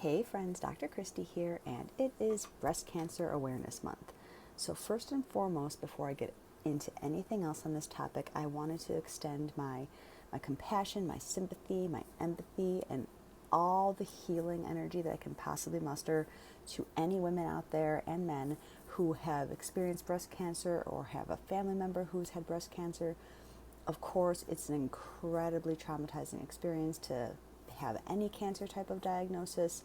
Hey friends, Dr. Christy here, and it is Breast Cancer Awareness Month. So first and foremost, before I get into anything else on this topic, I wanted to extend my compassion, my sympathy, my empathy, and all the healing energy that I can possibly muster to any women out there and men who have experienced breast cancer or have a family member who's had breast cancer. Of course, it's an incredibly traumatizing experience to have any cancer type of diagnosis,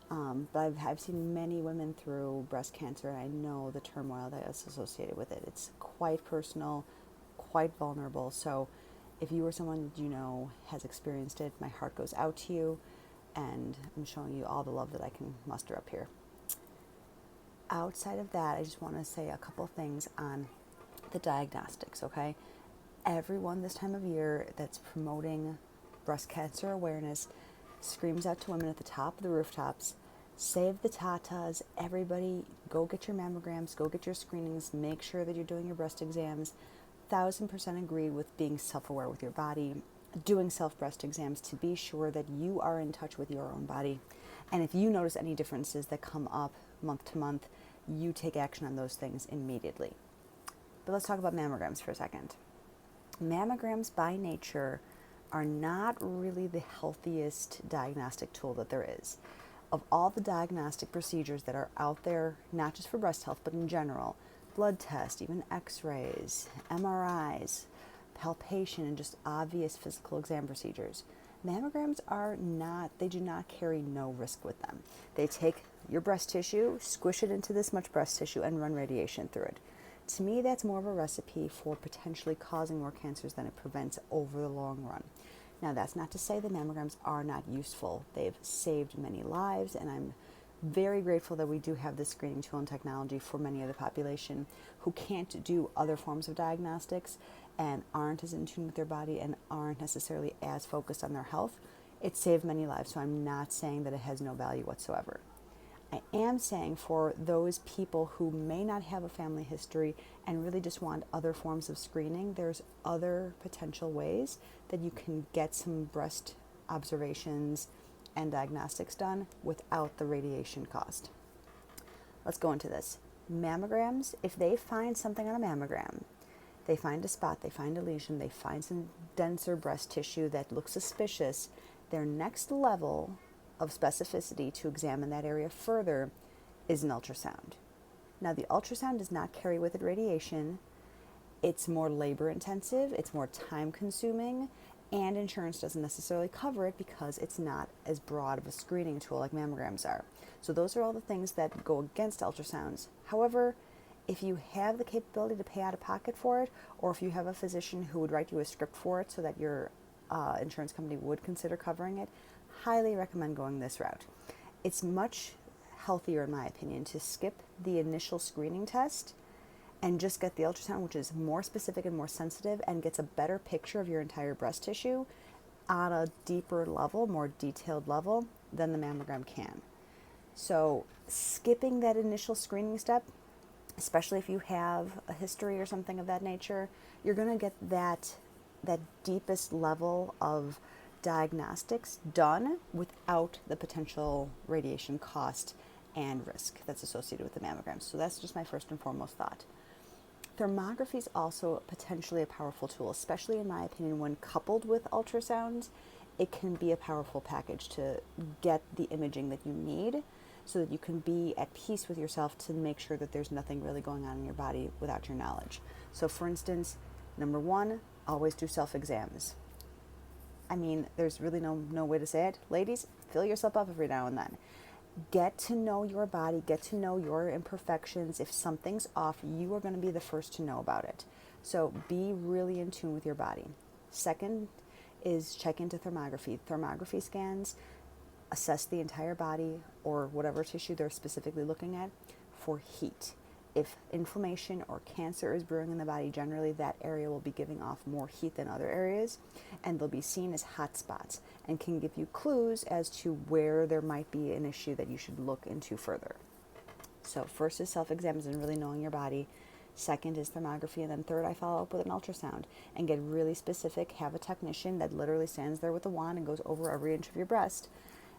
but I've seen many women through breast cancer, and I know the turmoil that is associated with it. It's quite personal, quite vulnerable. So if you or someone that you know has experienced it, my heart goes out to you, and I'm showing you all the love that I can muster up here. Outside of that, I just want to say a couple things on the diagnostics, okay? Everyone this time of year that's promoting breast cancer awareness screams out to women at the top of the rooftops, save the tatas, everybody go get your mammograms, go get your screenings, make sure that you're doing your breast exams. 1000% agree with being self-aware with your body, doing self-breast exams to be sure that you are in touch with your own body. And if you notice any differences that come up month to month, you take action on those things immediately. But let's talk about mammograms for a second. Mammograms by nature are not really the healthiest diagnostic tool that there is. Of all the diagnostic procedures that are out there, not just for breast health, but in general, blood tests, even x-rays, MRIs, palpation, and just obvious physical exam procedures, mammograms they do not carry no risk with them. They take your breast tissue, squish it into this much breast tissue, and run radiation through it. To me, that's more of a recipe for potentially causing more cancers than it prevents over the long run. Now, that's not to say that mammograms are not useful. They've saved many lives, and I'm very grateful that we do have this screening tool and technology for many of the population who can't do other forms of diagnostics and aren't as in tune with their body and aren't necessarily as focused on their health. It saved many lives, so I'm not saying that it has no value whatsoever. I am saying for those people who may not have a family history and really just want other forms of screening, there's other potential ways that you can get some breast observations and diagnostics done without the radiation cost. Let's go into this. Mammograms, if they find something on a mammogram, they find a spot, they find a lesion, they find some denser breast tissue that looks suspicious, their next level of specificity to examine that area further is an ultrasound. Now, the ultrasound does not carry with it radiation. It's more labor intensive, it's more time consuming, and insurance doesn't necessarily cover it because it's not as broad of a screening tool like mammograms are. So those are all the things that go against ultrasounds. However, if you have the capability to pay out of pocket for it, or if you have a physician who would write you a script for it so that your insurance company would consider covering it, highly recommend going this route. It's much healthier, in my opinion, to skip the initial screening test and just get the ultrasound, which is more specific and more sensitive and gets a better picture of your entire breast tissue on a deeper level, more detailed level than the mammogram can. So skipping that initial screening step, especially if you have a history or something of that nature, you're going to get that deepest level of diagnostics done without the potential radiation cost and risk that's associated with the mammograms. So that's just my first and foremost thought. Thermography is also potentially a powerful tool, especially in my opinion when coupled with ultrasounds. It can be a powerful package to get the imaging that you need so that you can be at peace with yourself to make sure that there's nothing really going on in your body without your knowledge. So for instance, number one, always do self-exams. I mean, there's really no way to say it. Ladies, fill yourself up every now and then. Get to know your body, get to know your imperfections. If something's off, you are going to be the first to know about it. So be really in tune with your body. Second is check into thermography. Thermography scans assess the entire body or whatever tissue they're specifically looking at for heat. If inflammation or cancer is brewing in the body, generally that area will be giving off more heat than other areas, and they'll be seen as hot spots and can give you clues as to where there might be an issue that you should look into further. So first is self-exams and really knowing your body. Second is thermography, and then third, I follow up with an ultrasound and get really specific. Have a technician that literally stands there with a wand and goes over every inch of your breast.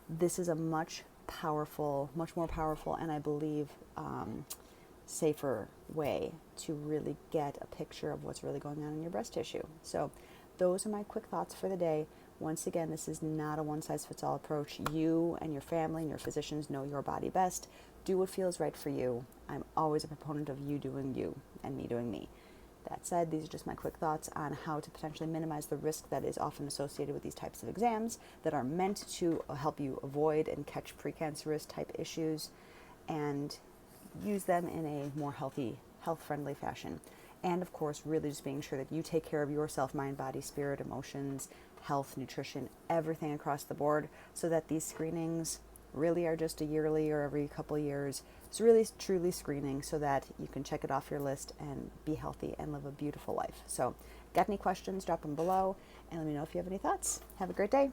This is a much powerful, much more powerful, and I believe safer way to really get a picture of what's really going on in your breast tissue. So those are my quick thoughts for the day. Once again, this is not a one-size-fits-all approach. You and your family and your physicians know your body best. Do what feels right for you. I'm always a proponent of you doing you and me doing me. That said, these are just my quick thoughts on how to potentially minimize the risk that is often associated with these types of exams that are meant to help you avoid and catch precancerous type issues and use them in a more healthy, health-friendly fashion. And of course, really just being sure that you take care of yourself, mind, body, spirit, emotions, health, nutrition, everything across the board, so that these screenings really are just a yearly or every couple years. It's really truly screening so that you can check it off your list and be healthy and live a beautiful life. So, got any questions, drop them below and let me know if you have any thoughts. Have a great day.